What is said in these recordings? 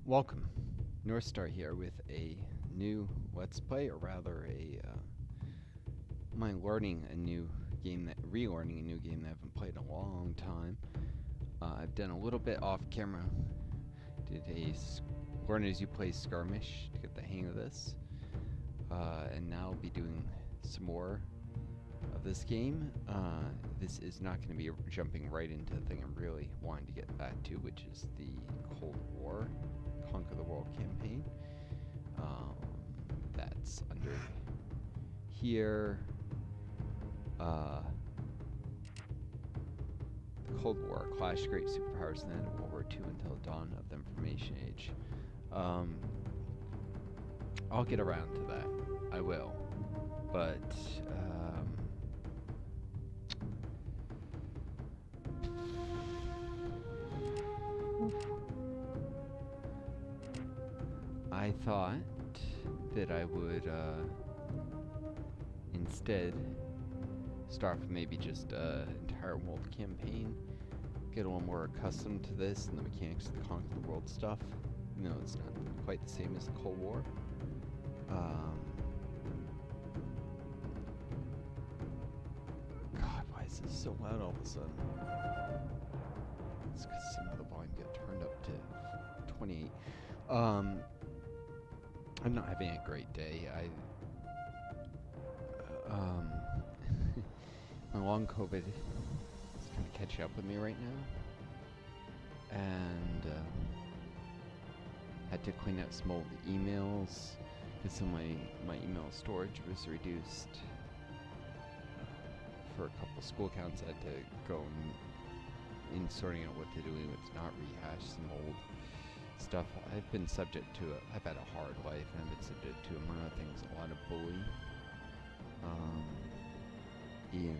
Welcome, Northstar here with a new Let's Play, or rather relearning a new game that I haven't played in a long time. I've done a little bit off camera, did a learn as you play skirmish to get the hang of this, and now I'll be doing some more of this game. This is not going to be jumping right into the thing I'm really wanting to get back to, which is the Cold War. Conquer the World campaign. That's under here. The Cold War, clash of great superpowers in the end of World War II until the dawn of the Information Age. I'll get around to that. I will. But I thought that I would instead start with maybe just entire world campaign, get a little more accustomed to this and the mechanics of the Conquer the World stuff. No, it's not quite the same as the Cold War. God, why is this so loud all of a sudden? It's because some of the volume got turned up to 28. I'm not having a great day. My long COVID is kind of catching up with me right now, and had to clean out some old emails because some of my email storage was reduced for a couple school accounts. I had to go in sorting out what to do and what to not rehash some old stuff. I've been subject to I've had a hard life, and I've been subject to, among other things, a lot of bullying in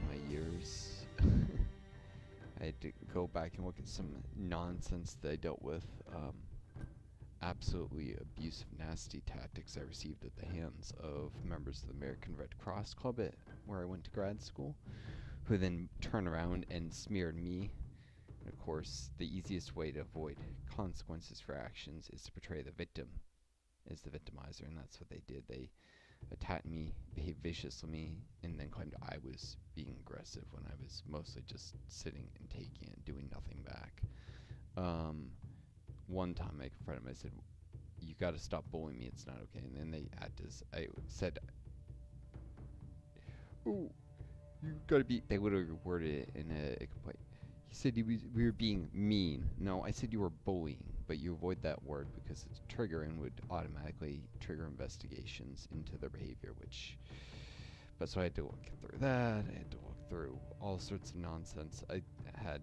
my years. I had to go back and look at some nonsense that I dealt with, absolutely abusive, nasty tactics I received at the hands of members of the American Red Cross Club where I went to grad school, who then turned around and smeared me. And of course, the easiest way to avoid consequences for actions is to portray the victim as the victimizer, and that's what they did. They attacked me, behaved viciously, and then claimed I was being aggressive when I was mostly just sitting and taking it, doing nothing back. One time I confronted him, I said, "You gotta stop bullying me, it's not okay." And then they I said, "Oh, you gotta be," they literally worded it in a complaint. He said we were being mean. No, I said you were bullying, but you avoid that word because it's a trigger and would automatically trigger investigations into their behavior, but so I had to look through that. I had to look through all sorts of nonsense. I had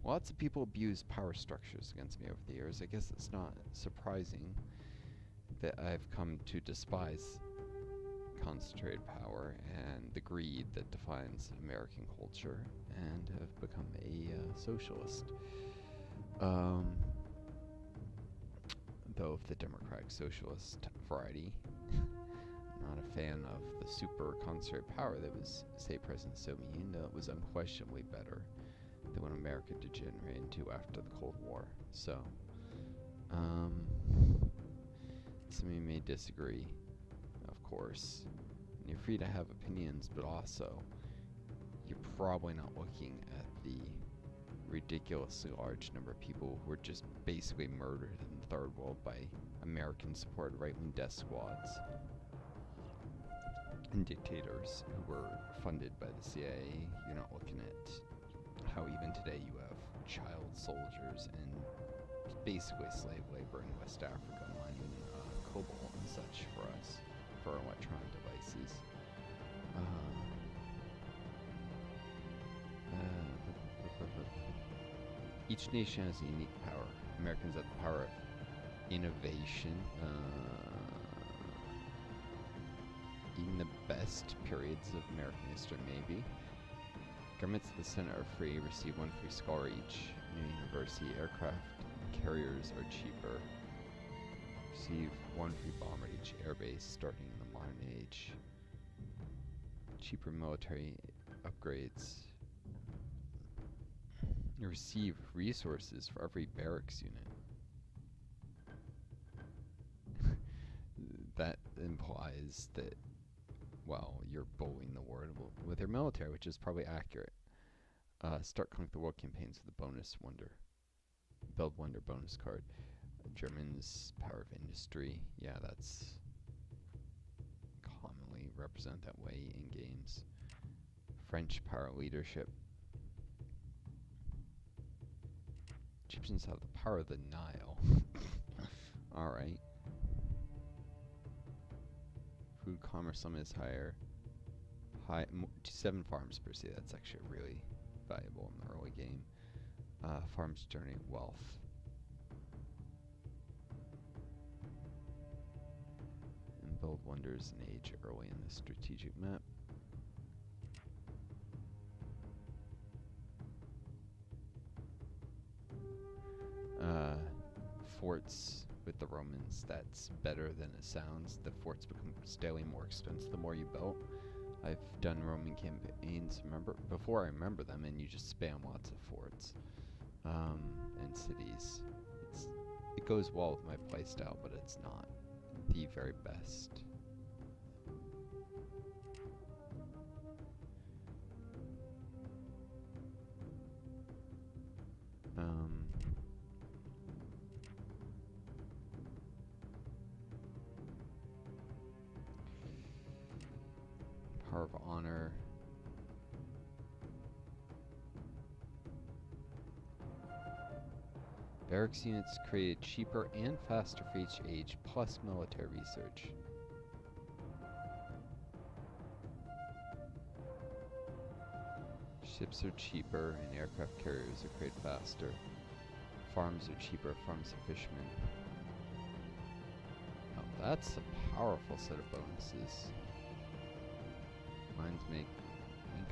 lots of people abuse power structures against me over the years. I guess it's not surprising that I've come to despise concentrated power and the greed that defines American culture, and have become a socialist. Though of the democratic socialist variety. Not a fan of the super concentrated power that was, say, President Soviet Union. That was unquestionably better than what America degenerated into after the Cold War. So, some of you may disagree, of course. And you're free to have opinions, but also, you're probably not looking at the ridiculously large number of people who were just basically murdered in the Third World by American-supported right-wing death squads and dictators who were funded by the CIA. You're not looking at how even today you have child soldiers and basically slave labor in West Africa mining cobalt and such for us, for electronic devices. Each nation has a unique power. Americans have the power of innovation. Even the best periods of American history, maybe. Governments of the Senate are free, receive one free scholar each. New university aircraft carriers are cheaper. Receive one free bomber at each airbase starting in the modern age. Cheaper military upgrades. You receive resources for every barracks unit. that implies that, well, you're bullying the world with your military, which is probably accurate. Start Conquer the World campaigns with a bonus wonder. Build wonder bonus card. Germans, power of industry. Yeah, that's commonly represented that way in games. French power leadership. Egyptians have the power of the Nile. Alright. Food commerce limit is higher. 7 farms per se. That's actually really valuable in the early game. Farms generate wealth. And build wonders in age early in the strategic map. Forts with the Romans, that's better than it sounds. The forts become steadily more expensive the more you build. I've done Roman campaigns, before I remember them, and you just spam lots of forts and cities. It goes well with my playstyle, but it's not the very best. Power of honor. Barracks units created cheaper and faster for each age, plus military research. Ships are cheaper and aircraft carriers are created faster. Farms are cheaper, farms are fishermen. Oh, that's a powerful set of bonuses. Mines make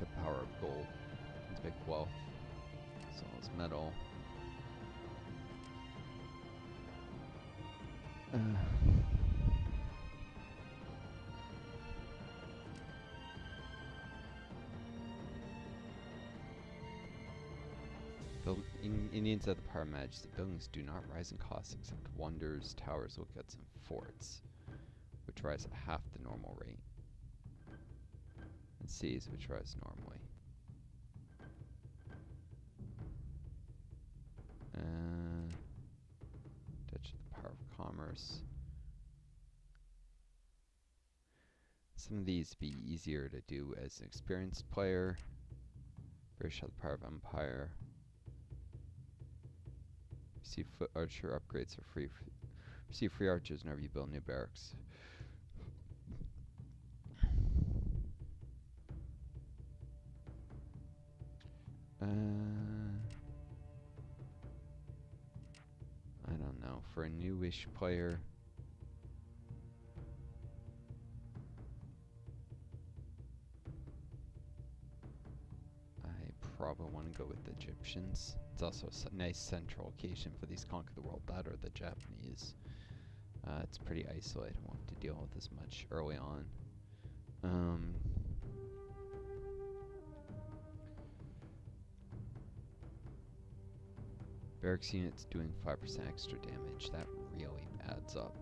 a power of gold. Mines make wealth, as well as metal. Indians have the power of majesty. Buildings do not rise in cost except wonders, towers, lookouts, and forts, which rise at half the normal rate. And seas, which rise normally. Touch the power of commerce. Some of these be easier to do as an experienced player. British have the power of empire. Receive foot archer upgrades are free. Receive free archers whenever you build new barracks. I don't know. For a newish player, I probably want to go with the Egyptians. It's also a nice central location for these conquer the world that or the Japanese. It's pretty isolated. I won't have to deal with as much early on. Barracks units doing 5% extra damage. That really adds up.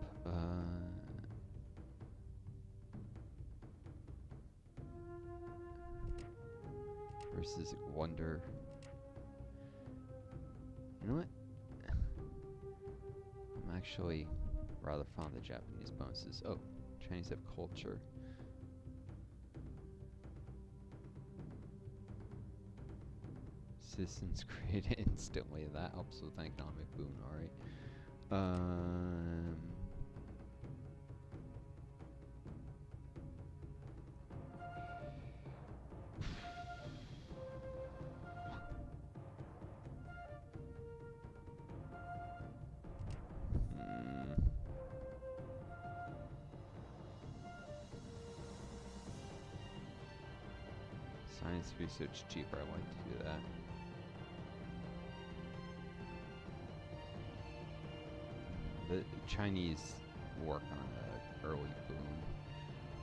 Versus wonder. You know what? I'm actually rather fond of the Japanese bonuses. Oh, Chinese have culture. Citizens created instantly. That helps with economic boom, alright. Science research cheaper. I want to do that. The Chinese work on an early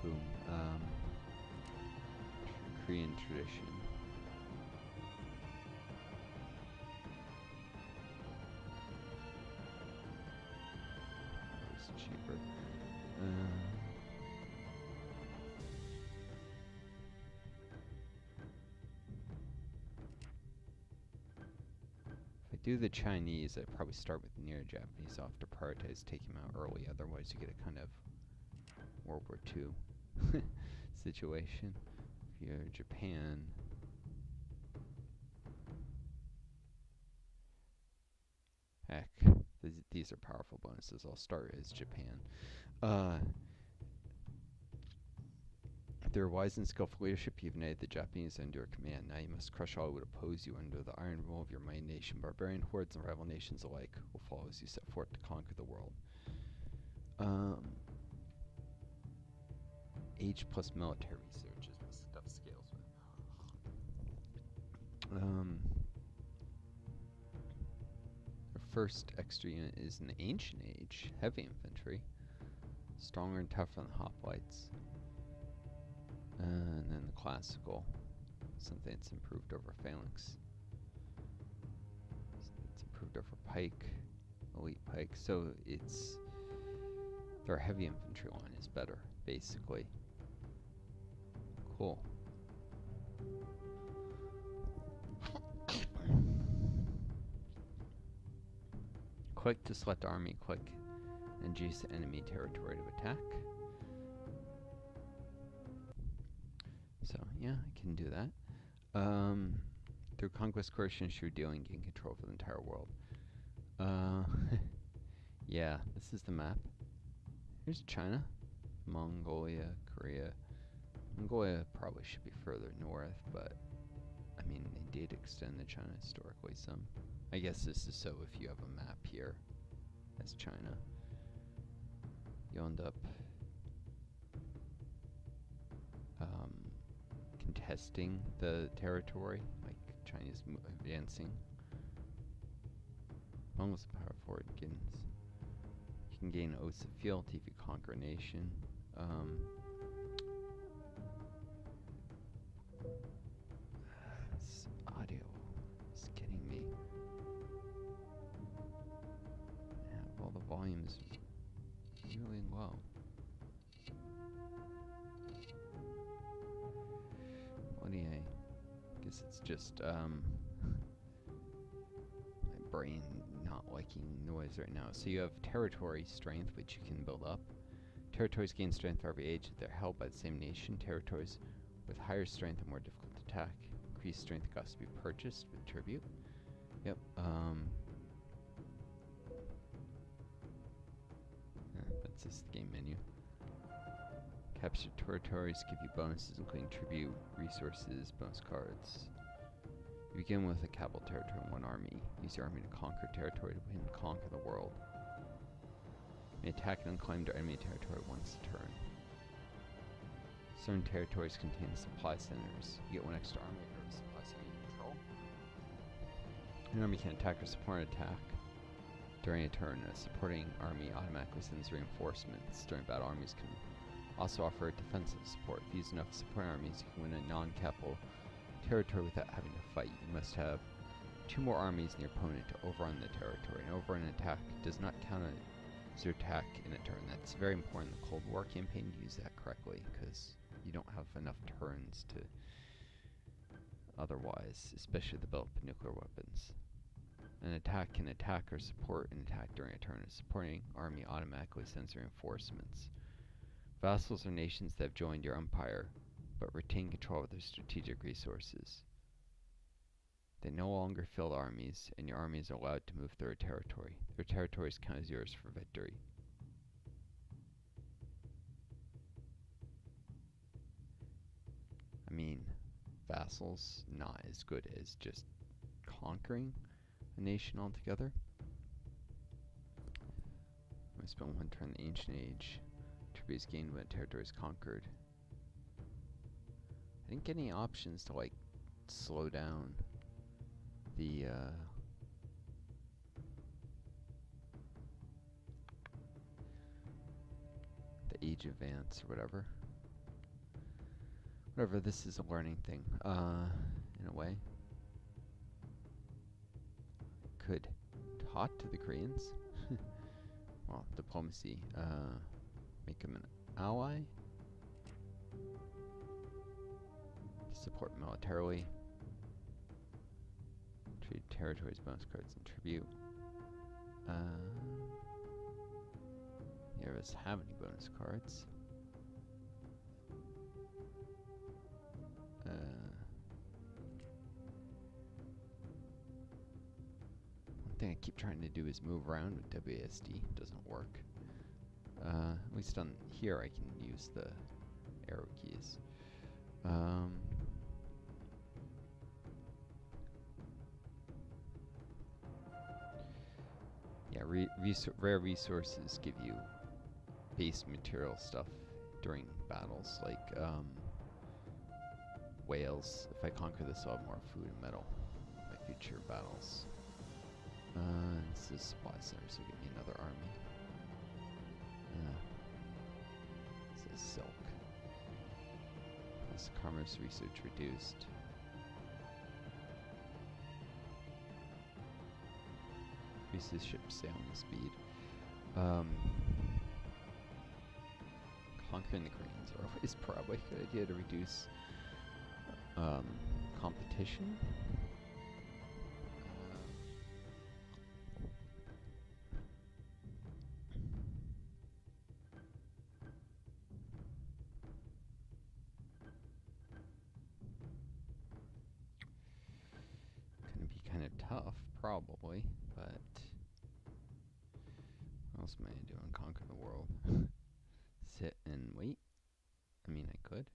boom, Korean tradition. It's cheaper. If I do the Chinese, I'd probably start with near Japanese. I'll have to prioritize taking them out early, otherwise you get a kind of World War II situation. If you're Japan, heck, these are powerful bonuses. I'll start as Japan. Through wise and skillful leadership, you've united the Japanese under your command. Now you must crush all who would oppose you under the iron rule of your mighty nation. Barbarian hordes and rival nations alike will follow as you set forth to conquer the world. Age plus military research is what stuff scales with. The first extra unit is an ancient age, heavy infantry. Stronger and tougher than hoplites. And then the classical, something that's improved over phalanx. It's improved over pike, elite pike. So it's their heavy infantry line is better, basically. Cool. Click to select army, click and choose enemy territory to attack. So yeah, I can do that. Through conquest, coercion, sheer dealing, gain control for the entire world. Yeah, this is the map. Here's China, Mongolia, Korea. Mongolia probably should be further north, but I mean, they did extend to China historically some. I guess this is so if you have a map here as China. You end up contesting the territory, like China's advancing. Almost power forward gains. You can gain oaths of fealty if you conquer a nation. This audio is getting me. Yeah, well, the volume is really low. What do you? I guess it's just my brain not liking noise right now. So you have territory strength, which you can build up. Territories gain strength for every age that they're held by the same nation. Territories with higher strength are more difficult to attack. Increased strength costs to be purchased with tribute. Yep. That's just the game menu. Captured territories give you bonuses, including tribute, resources, bonus cards. You begin with a capital territory and one army. Use your army to conquer territory to win and conquer the world. You may attack and unclaim their enemy territory once a turn. Certain territories contain supply centers. You get one extra army for every supply center you control. An army can attack or support an attack during a turn. A supporting army automatically sends reinforcements. During battle, armies can also offer defensive support. If you use enough support armies, you can win a non-capital territory without having to fight. You must have 2 more armies than your opponent to overrun the territory. An overrun attack does not count as your attack in a turn. That's very important in the Cold War campaign to use that correctly, because you don't have enough turns to otherwise, especially the build up nuclear weapons. An attack can attack or support an attack during a turn. A supporting army automatically sends reinforcements. Vassals are nations that have joined your empire, but retain control of their strategic resources. They no longer field armies, and your armies are allowed to move through a territory. Their territories count as yours for victory. I mean, vassals not as good as just conquering a nation altogether. I'm going to spend 1 turn in the Ancient Age. Tributes gained when a territory is conquered. I didn't get any options to like slow down the age advance or whatever. Whatever, this is a learning thing, in a way. Could talk to the Koreans. Well, diplomacy, Make him an ally. Support militarily. Trade territories, bonus cards, and tribute. Neither of us have any bonus cards. One thing I keep trying to do is move around with WASD. Doesn't work. At least on here I can use the arrow keys. Yeah, rare resources give you base material stuff during battles, like whales. If I conquer this, I'll have more food and metal in my future battles. This is supply center, so give me another army. This is silk. Plus commerce research reduced. Increases ship sailing speed. Conquering the Greens are always probably a good idea to reduce competition. Gonna be kind of tough, probably, but what else am I doing? Conquer the world. Sit and wait. I mean, I could.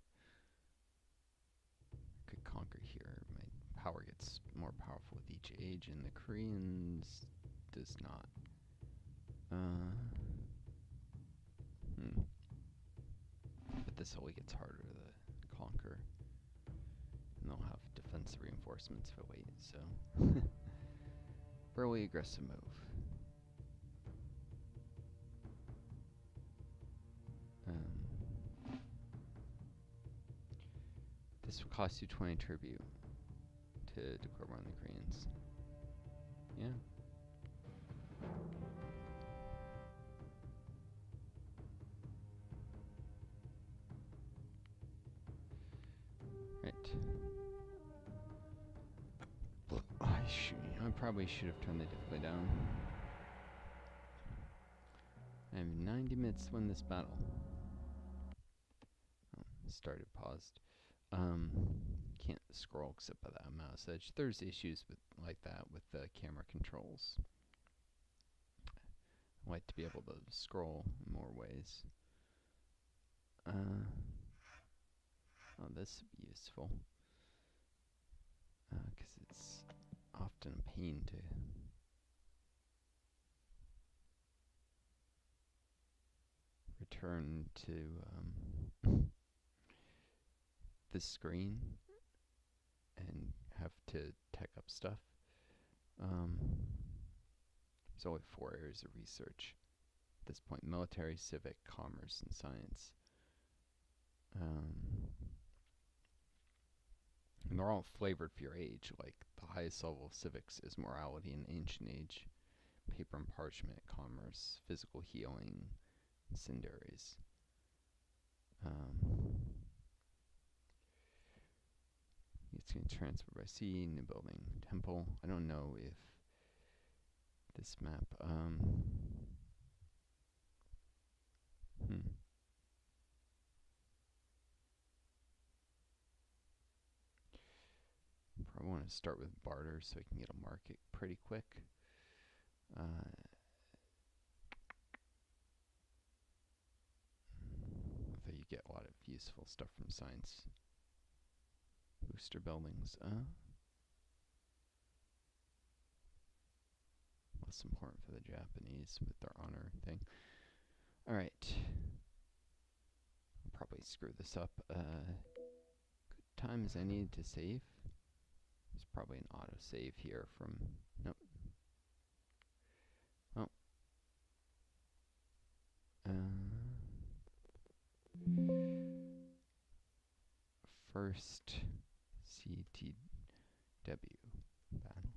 Conquer here. My power gets more powerful with each age, and the Koreans does not. But this only gets harder to conquer. And they'll have defense reinforcements if I wait, so. Fairly aggressive move. This will cost you 20 tribute to declare war on the Koreans. Yeah. Right. I probably should have turned the difficulty down. I have 90 minutes to win this battle. Oh, started, paused. Can't scroll except by that mouse edge. There's issues with like that with the camera controls. I like to be able to scroll in more ways. Oh, this would be useful. Because it's often a pain to return to this screen and have to tech up stuff. There's only 4 areas of research at this point: military, civic, commerce, and science. And they're all flavored for your age. Like the highest level of civics is morality in ancient age, paper and parchment, commerce, physical healing, incendiaries. It's going to transfer by sea, new building, temple. I don't know if this map, probably want to start with barter so I can get a market pretty quick. Although you get a lot of useful stuff from science. Booster buildings. Less important for the Japanese with their honor thing. Alright. I'll probably screw this up. Good time as I need to save. There's probably an auto save here from. Nope. Oh. First CTW battle.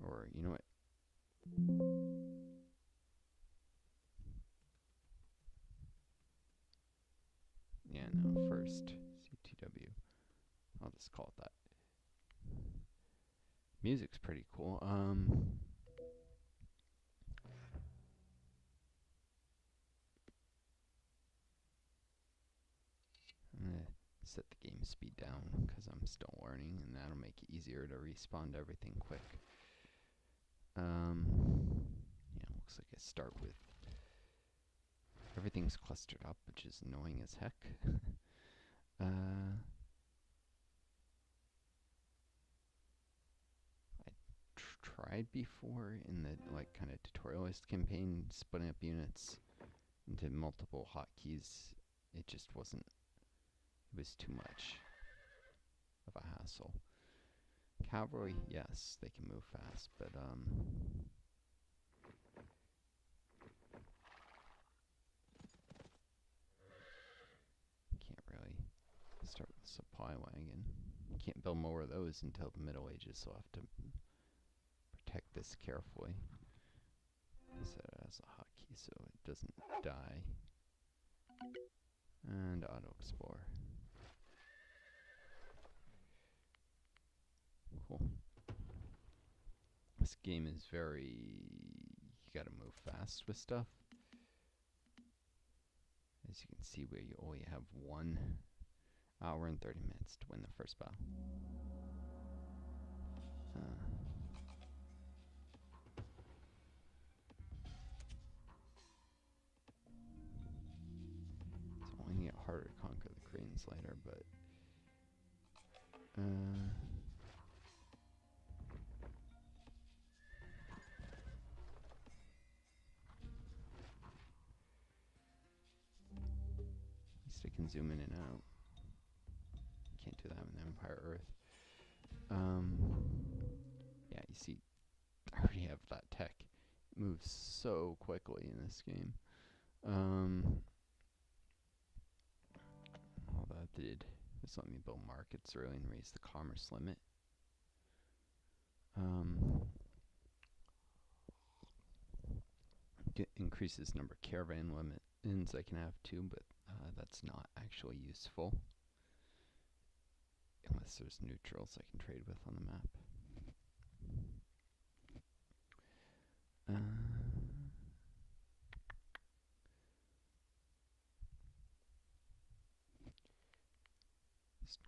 Or, you know what? Music's pretty cool. I'm gonna set the game speed down because I'm still learning, and that'll make it easier to respawn to everything quick. Yeah, looks like I start with everything's clustered up, which is annoying as heck. I tried before in the like kind of tutorialist campaign, splitting up units into multiple hotkeys. It just wasn't. It was too much of a hassle. Cavalry, yes, they can move fast, but can't really start with supply wagon. Can't build more of those until the Middle Ages, so I'll have to protect this carefully. Set it as a hotkey so it doesn't die. And auto explore. Cool. This game is very, you gotta move fast with stuff. As you can see, where you only have 1 hour and 30 minutes to win the first battle. It's only gonna get harder to conquer the Cretans later, but at least I can zoom in and out. Can't do that in Empire Earth. Yeah, you see, I already have that tech. It moves so quickly in this game. All that did was let me build markets early and raise the commerce limit. Increases number of caravan limits I can have too, but that's not actually useful unless there's neutrals I can trade with on the map.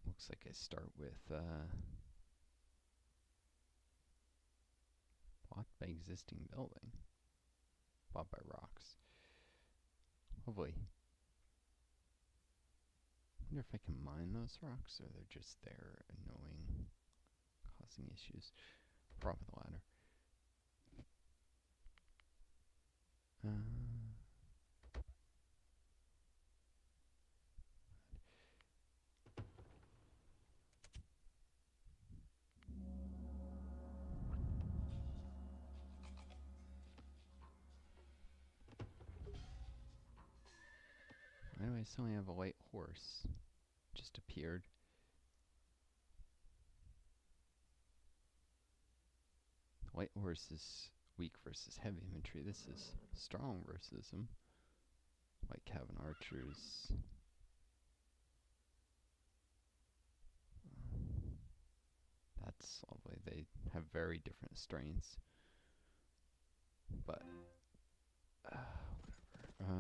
Looks like I start with bought by existing building. Bought by rocks. Lovely. I wonder if I can mine those rocks, or they're just there, annoying, causing issues. Probably the latter. Why do I suddenly have a white horse? Just appeared. The white horse is weak versus heavy infantry. This is strong versus them. White cavalry archers. That's lovely. They have very different strengths. But whatever. A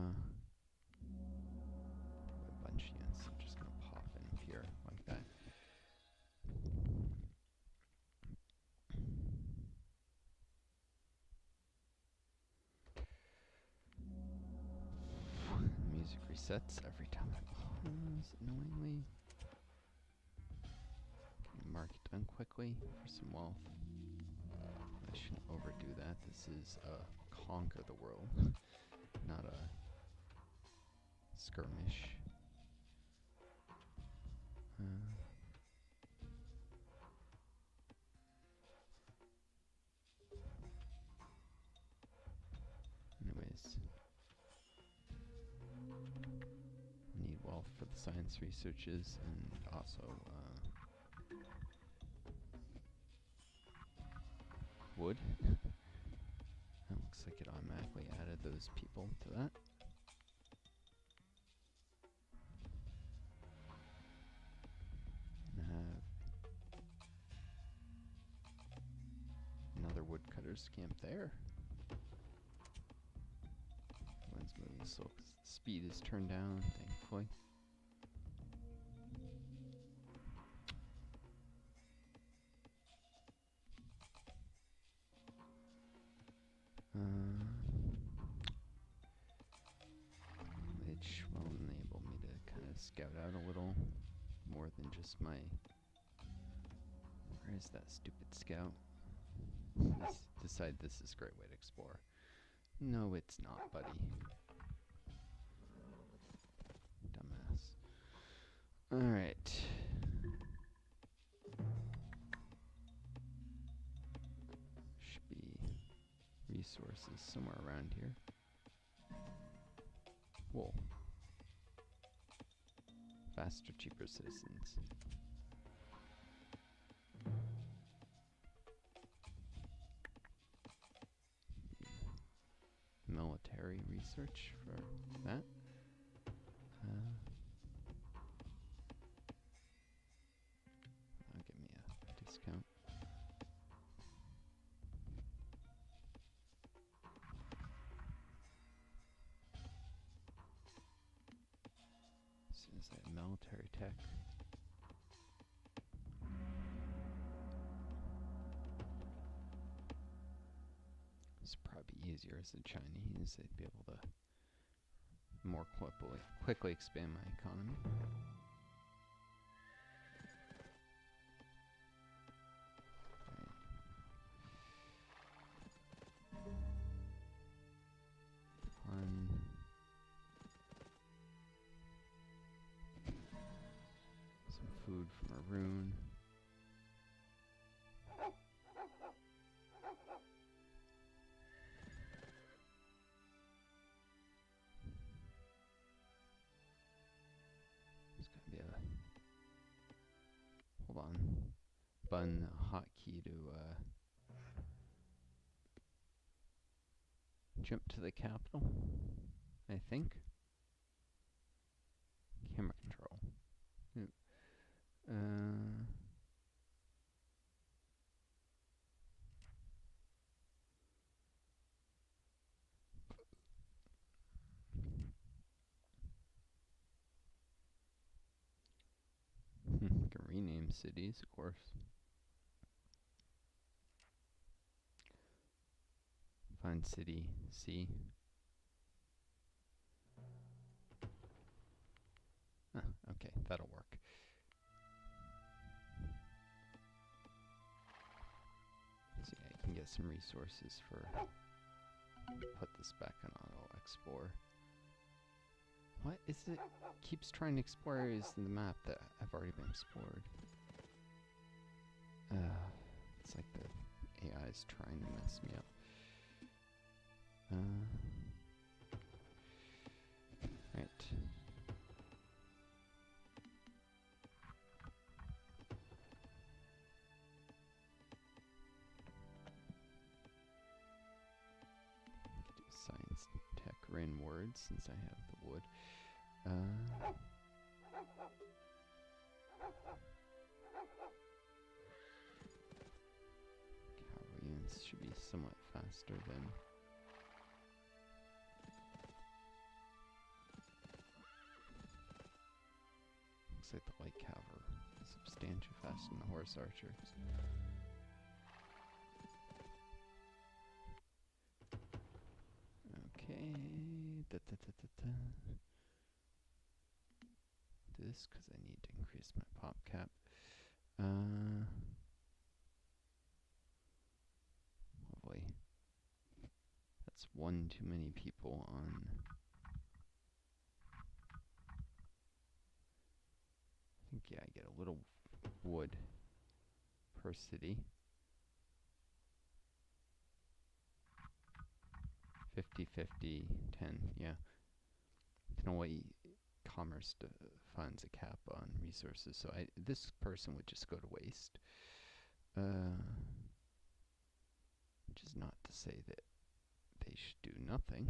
bunch of units. I'm just gonna pop in here like that. Music resets every time I pause, annoyingly. Mark it done quickly for some wealth. I shouldn't overdo that. This is conquer the world, not a skirmish. Anyways, I need wealth for the science researches, and also wood. That looks like it automatically added those people to that. And woodcutters camp there. One's moving slow 'cause the speed is turned down, thankfully. Which will enable me to kind of scout out a little more than just my... Where is that stupid scout? Decide this is a great way to explore. No, it's not, buddy. Dumbass. Alright. Should be resources somewhere around here. Wool. Faster, cheaper citizens. Military research for that. That'll give me a discount. As soon as I have military tech. It's probably easier as a Chinese. They'd be able to more quickly expand my economy. Some food from a rune. Hold on. Button hotkey to jump to the capital, I think. Camera control. Can rename cities, of course. Find city C. Okay, that'll work. So yeah, I can get some resources for... Put this back on auto explore. What is it? Keeps trying to explore areas in the map that have already been explored. It's like the AI is trying to mess me up. Right. Do science tech rain words since I have the wood. Cavalry units should be somewhat faster than... Looks like the light cavalry is substantially faster than the horse archers. Okay. Do this because I need to increase my pop cap. Lovely. That's one too many people on. I think, yeah, I get a little wood per city. 50-50, 10, yeah. Can only commerce funds a cap on resources, so this person would just go to waste. Which is not to say that they should do nothing.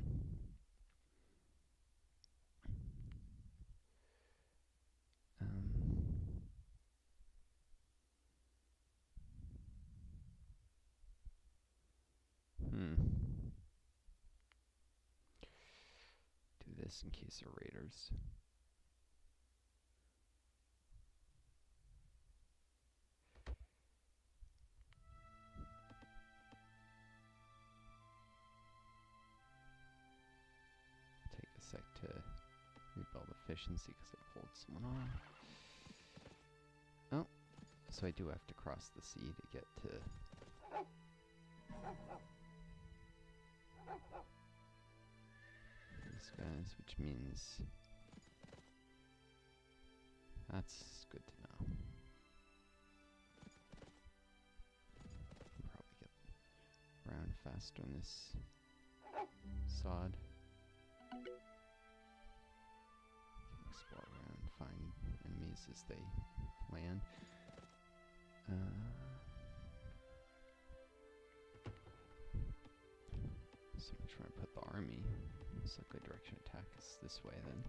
this in case they're raiders. Take a sec to rebuild efficiency because I pulled someone off. Oh, so I do have to cross the sea to get to these guys, which means that's good to know. Probably get around faster on this sod. Explore around, find enemies as they land. So I'm trying to put the army. Looks like a direction attack is this way then.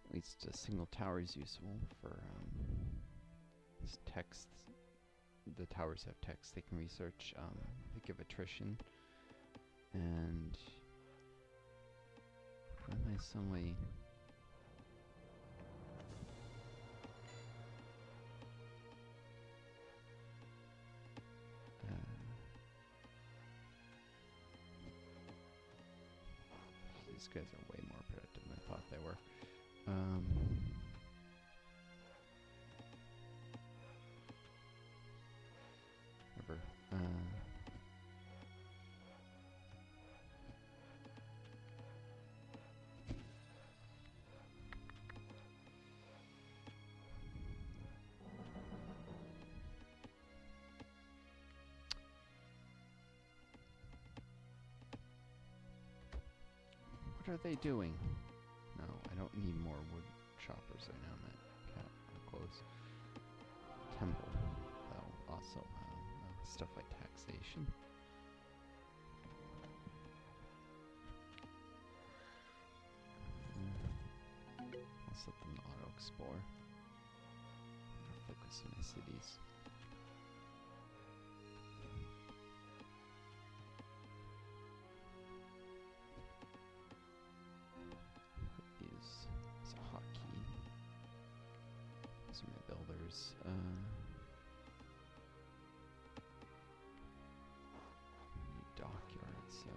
At least a single tower is useful for this text. The towers have text they can research. They give attrition, and why am I suddenly? These guys are way more productive than I thought they were. Whatever. What are they doing? No, I don't need more wood choppers right now. I'm at close. Temple. That'll also stuff like taxation. I'll set them to auto explore. Focus on my cities. Builders. Need dockyards, so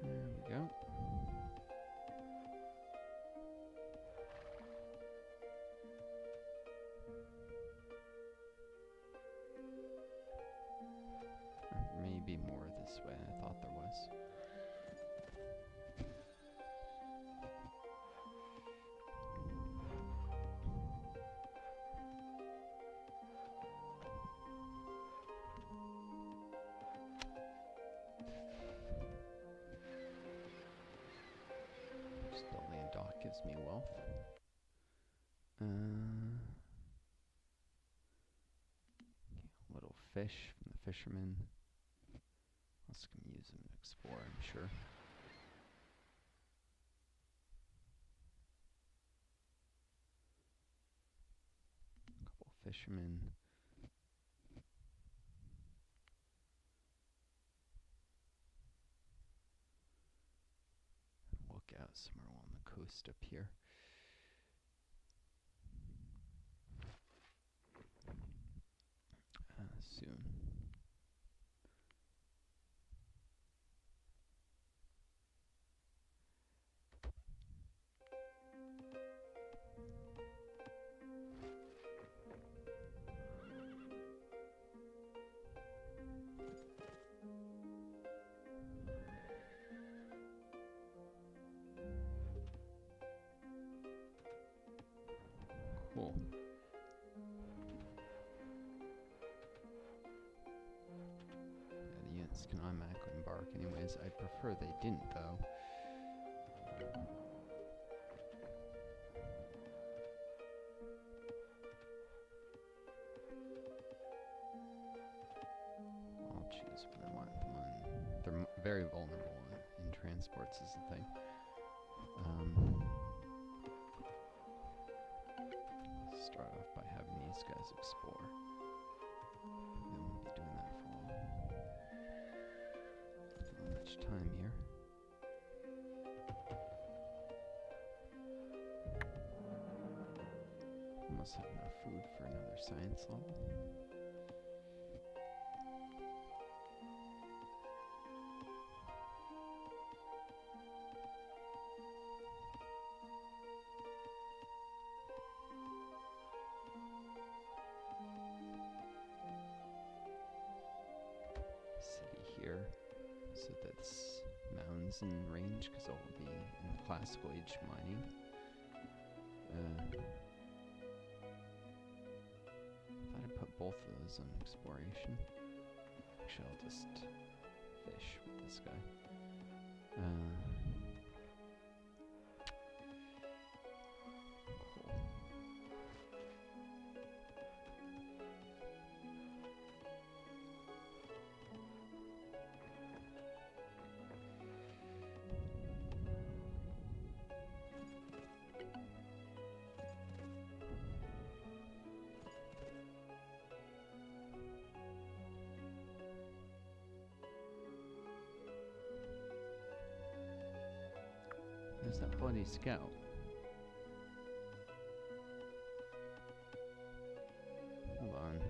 there we go. Maybe more this way. I thought there was. Just building a dock gives me wealth. Little fish from the fishermen. Also can use them to explore, I'm sure. A couple fishermen. Look out somewhere along the coast up here. Soon. automatically embark anyways. I'd prefer they didn't, though. I'll choose what I want them on. They're very vulnerable in transports is the thing. Start off by having these guys explore. They won't be doing that for long. Not much time here. Almost have enough food for another science level. Here, so that's mountains in range, because it will be in the classical age mining. Thought I'd put both of those on exploration. Actually, I'll just fish with this guy. Cool. There's that bloody scout. Hold on.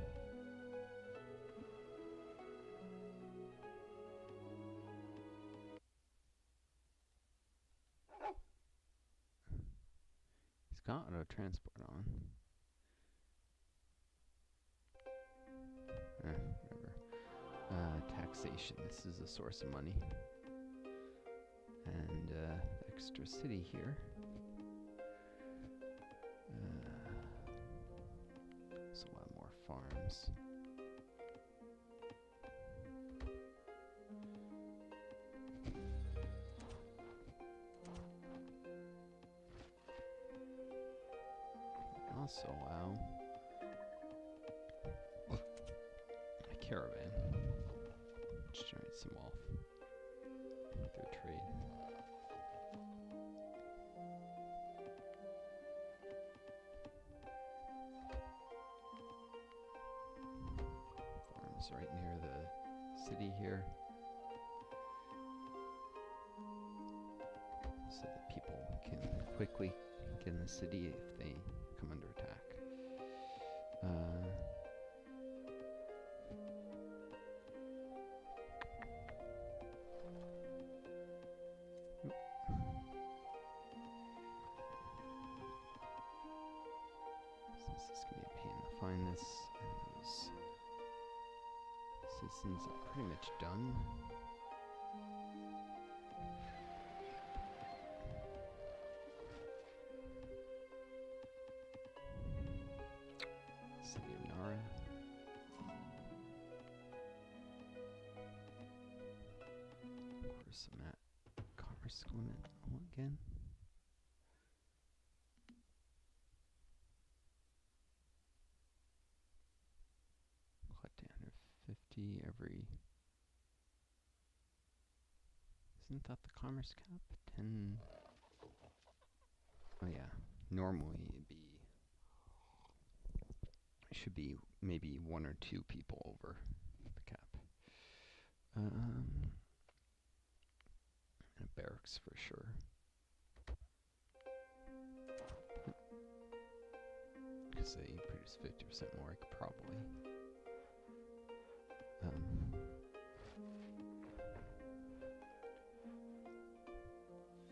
He's got auto transport on. Whatever. Taxation. This is a source of money. And extra city here. There's a lot more farms. Also allow a caravan. Generate some wealth through trade. Farms right near the city here, so that people can quickly get in the city if they come under attack. This is going to be a pain to find this, and those citizens are pretty much done. City of Nara. Of course, I'm at commerce limit again. Collect 150 every. Isn't that the commerce cap? 10. Oh yeah. Normally it'd be. Should be maybe 1 or 2 people over the cap. And a barracks for sure. Because they produce 50% more, I could probably.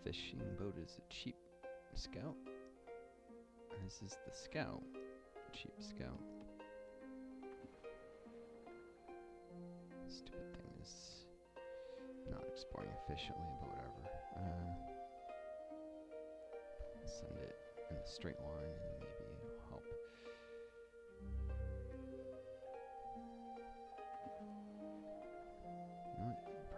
Fishing boat is a cheap scout. This is the scout. Cheap scout. Stupid thing is not exploring efficiently, but whatever. Send it in a straight line and maybe it'll help. You know what?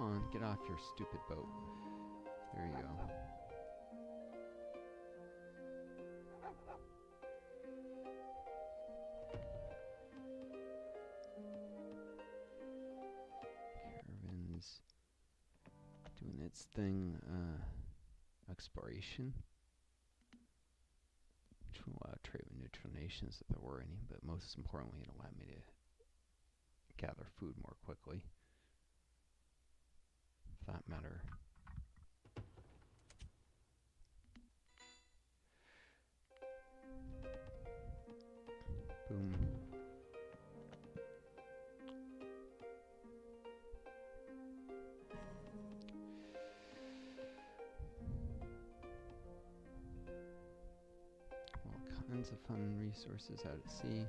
Come on, get off your stupid boat. There you go. Caravan's doing its thing. Exploration. Which will allow trade with neutral nations if there were any, but most importantly, it allowed me to gather food more quickly. For that matter. Boom. All kinds of fun resources out at sea.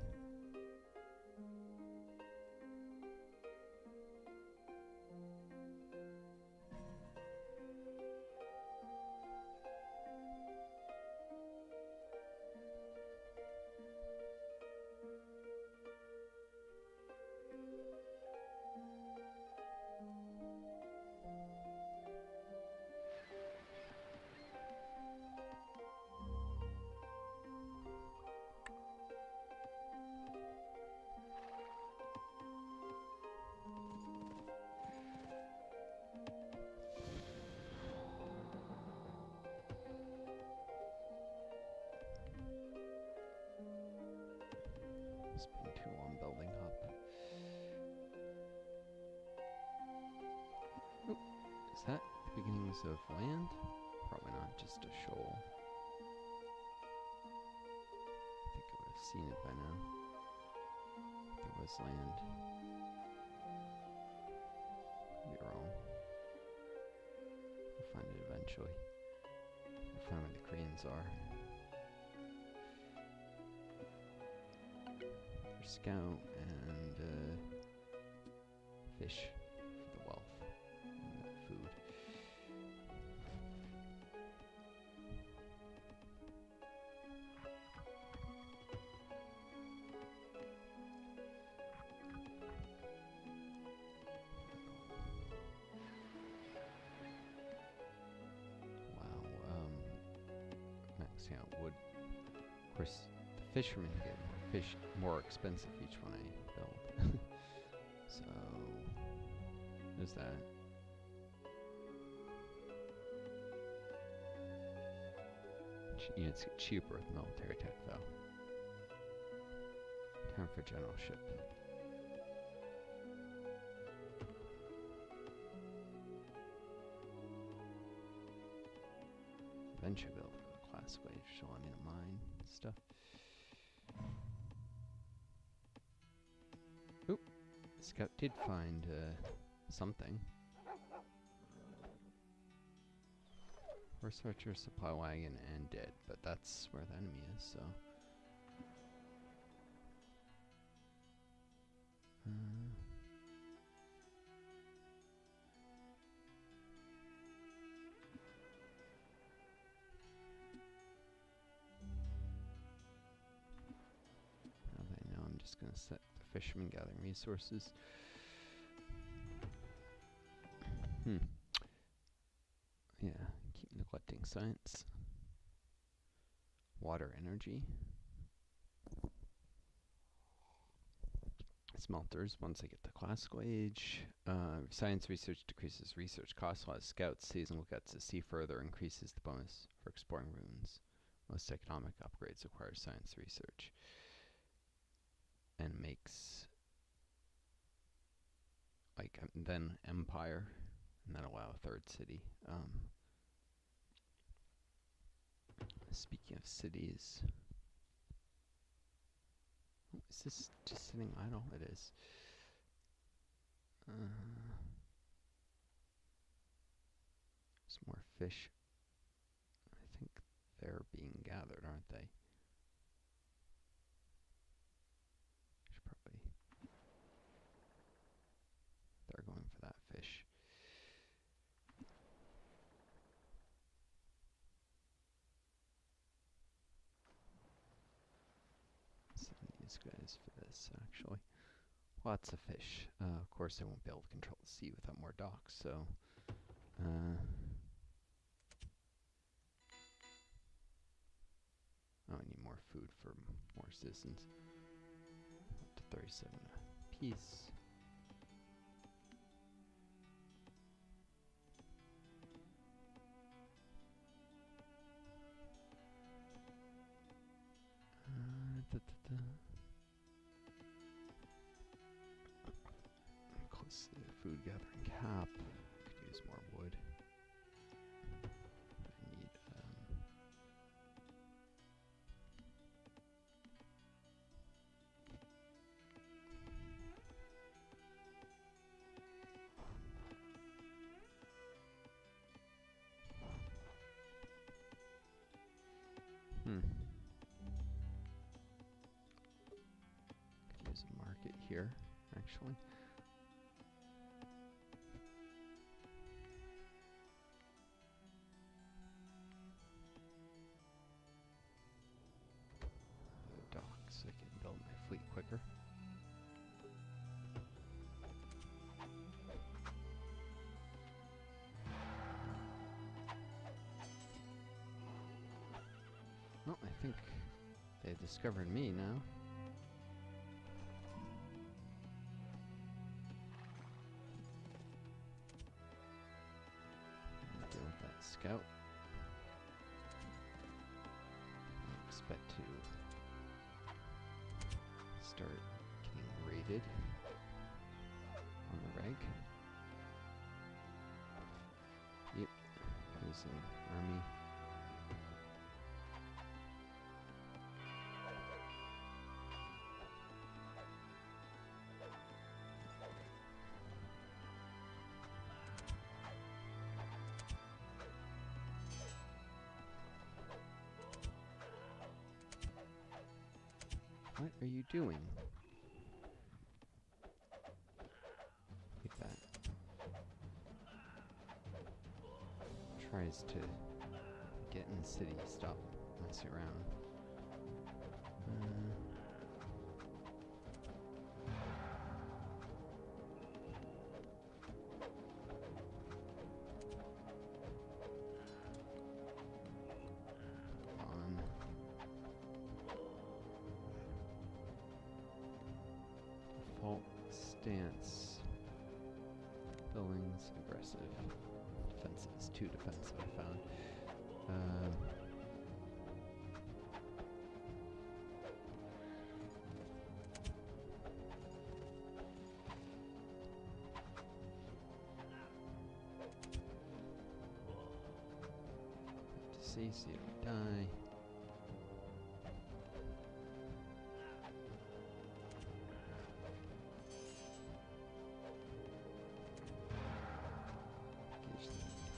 It's been too long building up. Oh, is that the beginnings of land? Probably not, just a shoal. I think I would have seen it by now. There was land. Could be wrong. We'll find it eventually. We'll find where the cranes are. Scout and fish for the wealth and food. Wow, maxing out wood. Of course, the fishermen get fish more expensive each one I build. So there's that. Units get cheaper with military tech though. Time for generalship. Venture build for the class wage, so I'm in a mine and stuff. Oop, Scout did find something. Horse archer, supply wagon, and dead, but that's where the enemy is, so. Now that I know, I'm just gonna set the fishermen gathering resources. Yeah, keep neglecting science. Water energy. Smelters, once I get the classical age. Science research decreases research costs. While scouts, seasonal gets to see further, increases the bonus for exploring ruins. Most economic upgrades require science research. And makes like then empire, and then allow a third city. Speaking of cities, is this just sitting idle? It is. There's more fish. I think they're being gathered, aren't they? Should probably. They're going for that fish. Send these guys for this, actually. Lots of fish. Of course, I won't be able to control the sea without more docks, so... oh, I need more food for more citizens. Up to 37 apiece. Close to the food gathering cap. Could use more wood. I need could use a market here, actually. So I can build my fleet quicker. Well, I think they've discovered me now. Deal with that scout. I expect to start getting raided on the reg. Yep, there's an army. What are you doing? Like that. Tries to get in the city, stop messing around. Stance. Buildings, aggressive. Defenses, 2 defensive I found. Have to see so you don't die.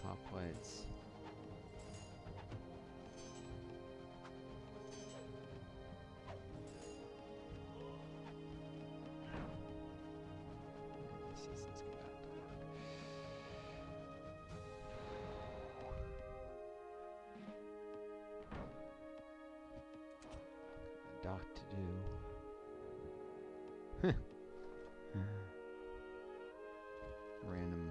Hoplites. Dock to do. Random.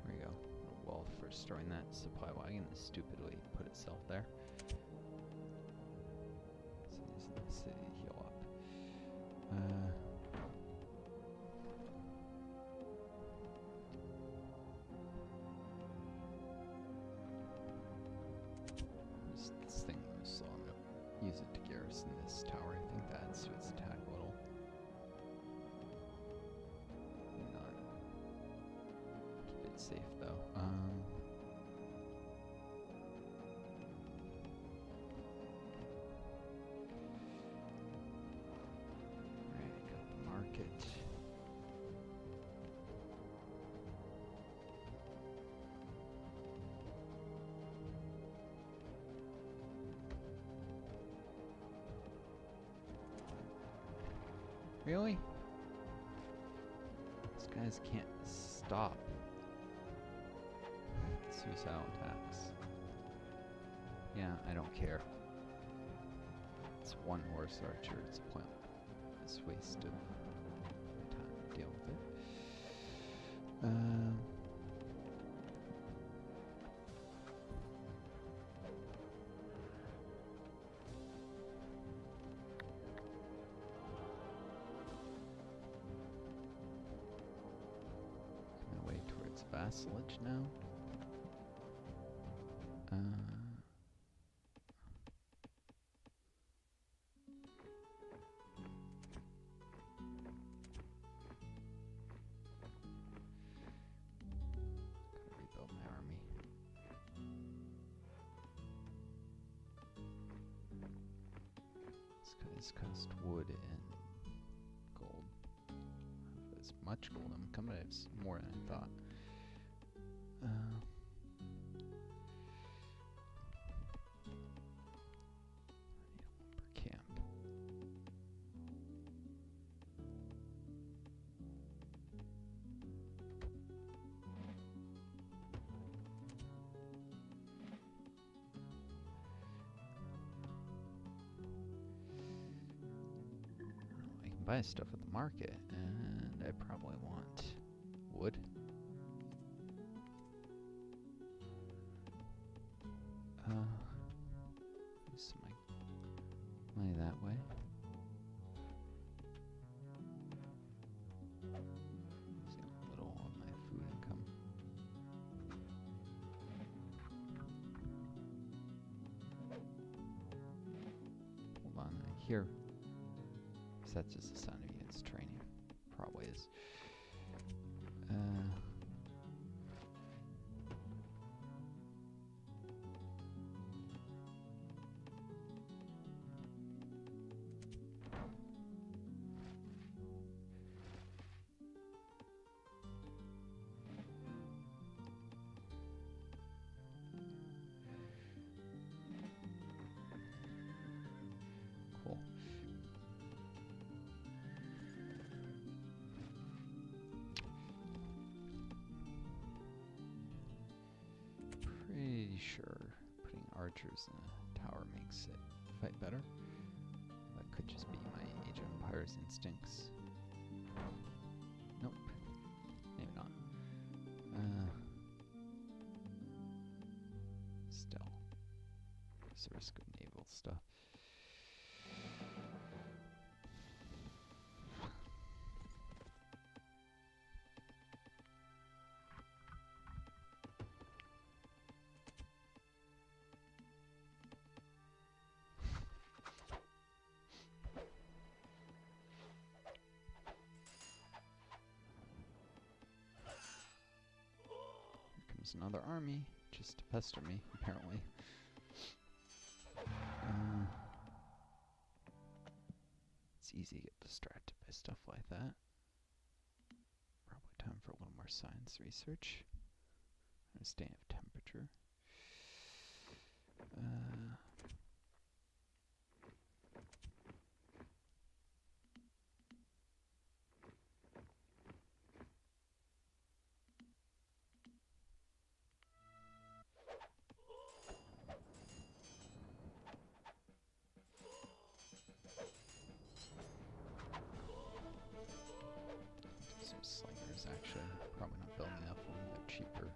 There we go. A wall for storing that supply wagon that stupidly put itself there. So using the city to heal up. This thing was so I'm gonna use it to garrison this tower. I think that adds to its attack a little. Not keep it safe though. Alright, got the market. Really? These guys can't stop. Suicidal attacks. Yeah, I don't care. It's one horse archer. It's a pointless waste of time to deal with it. Coming away towards vassalage now. Cost wood and gold. As much gold. I'm coming at more than I thought. Per camp. Buy stuff at the market, and I probably want wood. Use my money that way. See a little of my food income. Hold on, I hear. That's just the sound of units training. Probably is. Cool. Pretty sure putting archers in a tower makes it fight better. That could just be my Age of Empires instincts. Nope. Maybe not. Still. There's the risk of naval stuff. Another army just to pester me, apparently. It's easy to get distracted by stuff like that. Probably time for a little more science research. Understanding of temperature. Actually, probably not building enough of them. They're cheaper.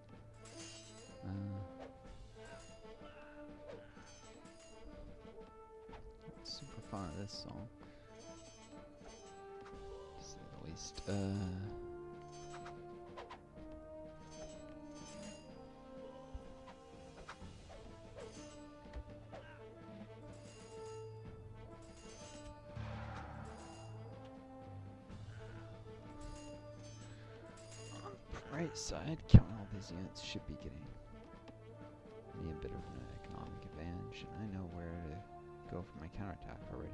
Super fond of this song, to say the least. Right side, counting all these units should be getting me a bit of an economic advantage, and I know where to go for my counterattack already.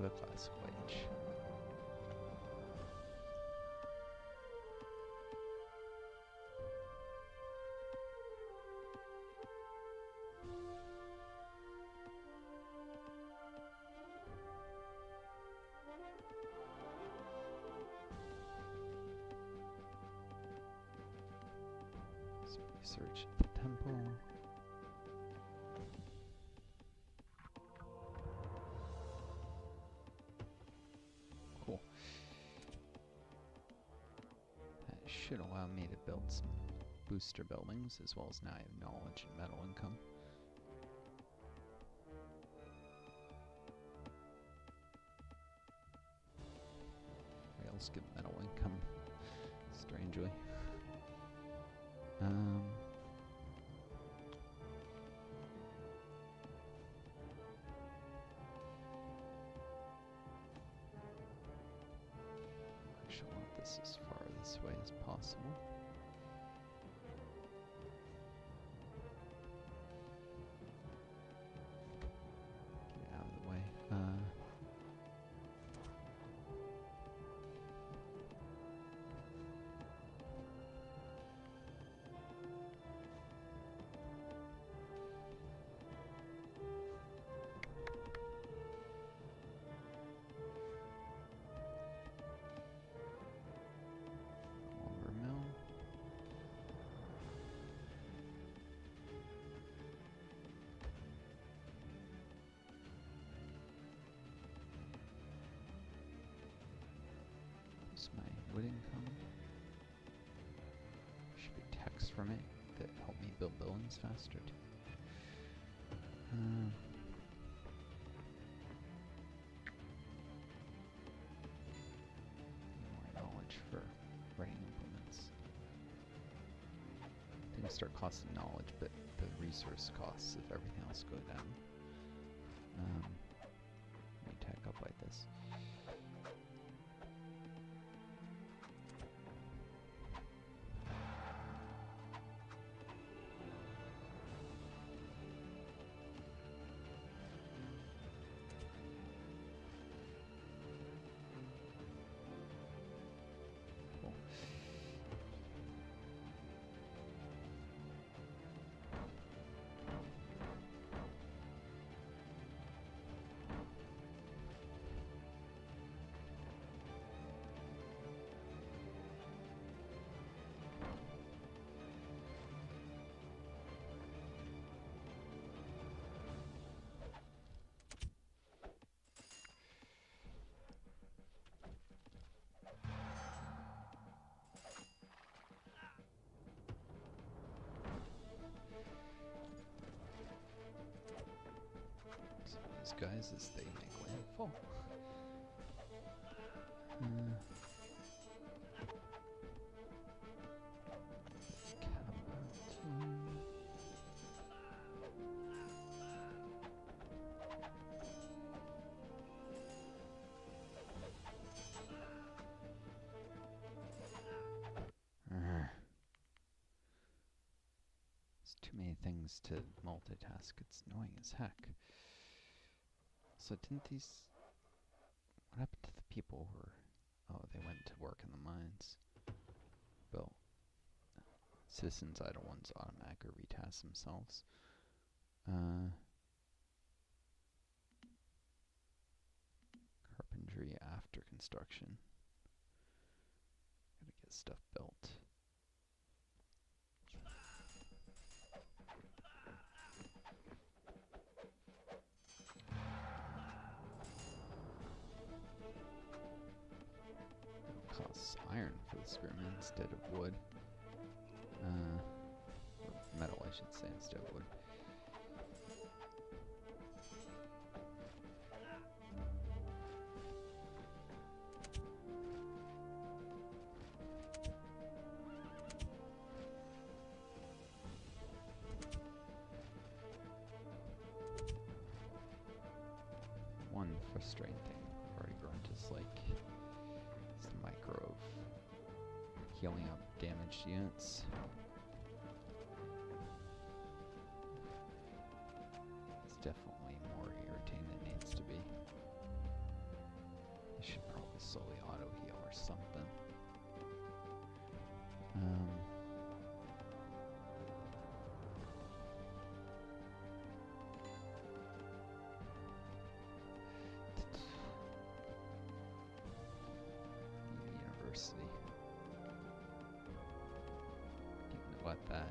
with a classical age. Research at the temple. Cool. That should allow me to build some booster buildings, as well as now I have knowledge and metal income. Rails give metal income, strangely. Actually, I want this as far this way as possible. Get it out of the way. Lumber mill. What's my wood income? Should be text from it that help me build buildings faster too. More knowledge for writing implements. Things start costing knowledge, but the resource costs if everything else goes down. Let me tack up like this. Cool. So these guys, as they make landfall. There's too many things to multitask. It's annoying as heck. So didn't these... What happened to the people who were... Oh, they went to work in the mines. Well, citizens idle ones automatically retask themselves. Carpentry after construction. Gotta get stuff built. It'll cost iron for the spearman instead of wood. Or metal, I should say, instead of wood. One frustrating thing I've already grown to like is the micro of healing up damaged units. It's definitely more irritating than it needs to be. or something. University. You can let that.